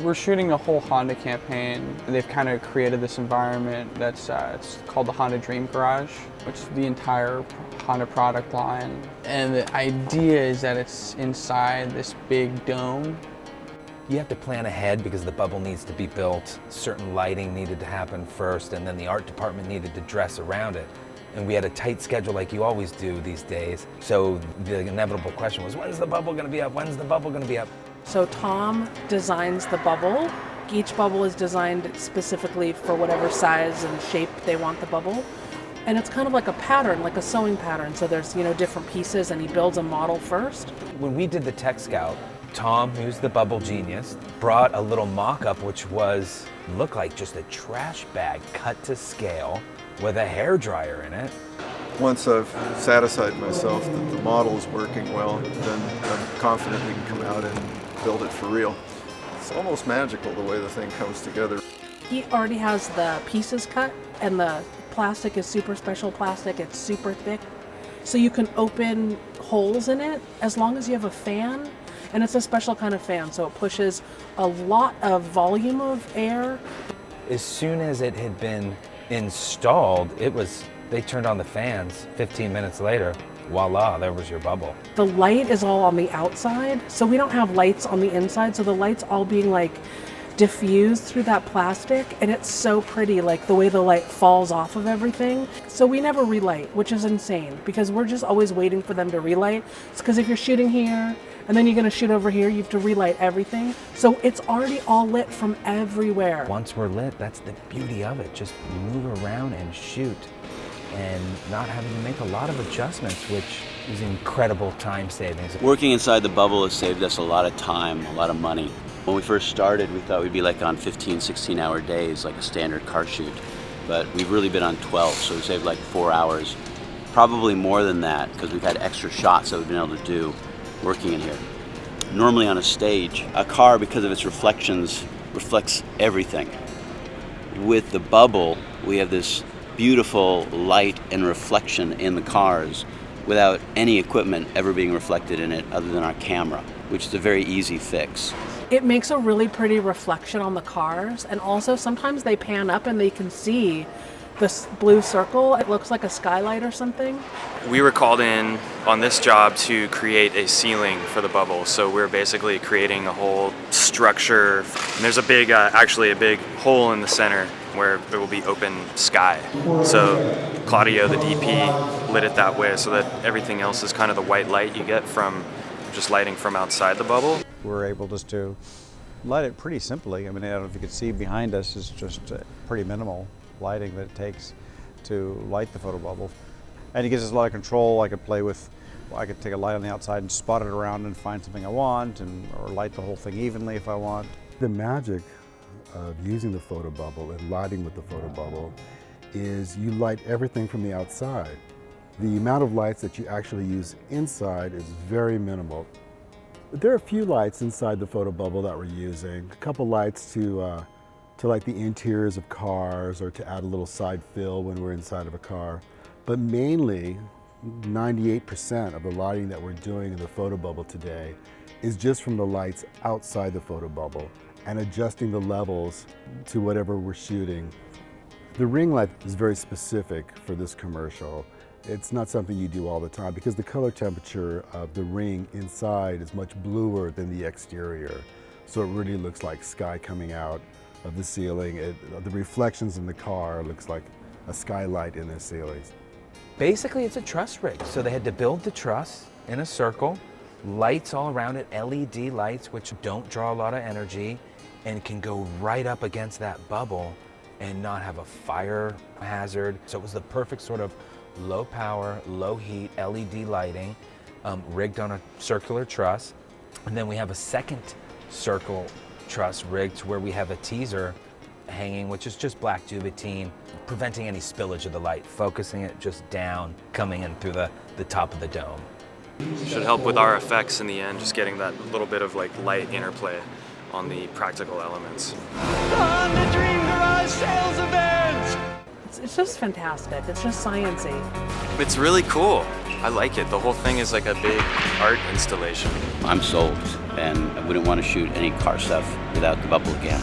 We're shooting a whole Honda campaign. They've kind of created this environment that's it's called the Honda Dream Garage, which is the entire Honda product line. And the idea is that it's inside this big dome. You have to plan ahead because the bubble needs to be built. Certain lighting needed to happen first, and then the art department needed to dress around it. And we had a tight schedule like you always do these days. So the inevitable question was, when's the bubble gonna be up? When's the bubble gonna be up? So Tom designs the bubble. Each bubble is designed specifically for whatever size and shape they want the bubble. And it's kind of like a pattern, like a sewing pattern. So there's, different pieces, and he builds a model first. When we did the tech scout, Tom, who's the bubble genius, brought a little mock-up which looked like just a trash bag cut to scale with a hairdryer in it. Once I've satisfied myself that the model is working well, then I'm confident we can come out and build it for real. It's almost magical the way the thing comes together. He already has the pieces cut, and the plastic is super special plastic. It's super thick. So you can open holes in it as long as you have a fan. And it's a special kind of fan, so it pushes a lot of volume of air. As soon as it had been installed, they turned on the fans. 15 minutes later, voila, there was your bubble. The light is all on the outside, so we don't have lights on the inside, so the light's all being diffused through that plastic, and it's so pretty, like the way the light falls off of everything. So we never relight, which is insane, because we're just always waiting for them to relight. It's because if you're shooting here, and then you're gonna shoot over here, you have to relight everything. So it's already all lit from everywhere. Once we're lit, that's the beauty of it. Just move around and shoot, and not having to make a lot of adjustments, which is incredible time savings. Working inside the bubble has saved us a lot of time, a lot of money. When we first started, we thought we'd be on 15, 16-hour days, like a standard car shoot. But we've really been on 12, so we saved 4 hours. Probably more than that, because we've had extra shots that we've been able to do working in here. Normally on a stage, a car, because of its reflections, reflects everything. With the bubble, we have this beautiful light and reflection in the cars without any equipment ever being reflected in it other than our camera, which is a very easy fix. It makes a really pretty reflection on the cars, and also sometimes they pan up and they can see this blue circle. It looks like a skylight or something. We were called in on this job to create a ceiling for the bubble, so we're basically creating a whole structure. And there's actually a big hole in the center where it will be open sky. So Claudio, the DP, lit it that way so that everything else is kind of the white light you get from just lighting from outside the bubble. We're able just to light it pretty simply. I mean, I don't know if you could see behind us, it's just pretty minimal lighting that it takes to light the photobubble. And it gives us a lot of control. I could take a light on the outside and spot it around and find something I want, or light the whole thing evenly if I want. The magic of using the photobubble and lighting with the photobubble is you light everything from the outside. The amount of lights that you actually use inside is very minimal. There are a few lights inside the photobubble that we're using. A couple lights to light the interiors of cars, or to add a little side fill when we're inside of a car. But mainly, 98% of the lighting that we're doing in the photobubble today is just from the lights outside the photobubble and adjusting the levels to whatever we're shooting. The ring light is very specific for this commercial. It's not something you do all the time because the color temperature of the ring inside is much bluer than the exterior. So it really looks like sky coming out of the ceiling. The reflections in the car looks like a skylight in the ceilings. Basically, it's a truss rig. So they had to build the truss in a circle, lights all around it, LED lights, which don't draw a lot of energy and can go right up against that bubble and not have a fire hazard. So it was the perfect sort of low power, low heat LED lighting, rigged on a circular truss. And then we have a second circle truss rigged where we have a teaser hanging, which is just black duvetine, preventing any spillage of the light, focusing it just down, coming in through the top of the dome. Should help with our effects in the end, just getting that little bit of light interplay on the practical elements. It's just fantastic. It's just sciencey. It's really cool. I like it. The whole thing is like a big art installation. I'm sold, and I wouldn't want to shoot any car stuff without the bubble again.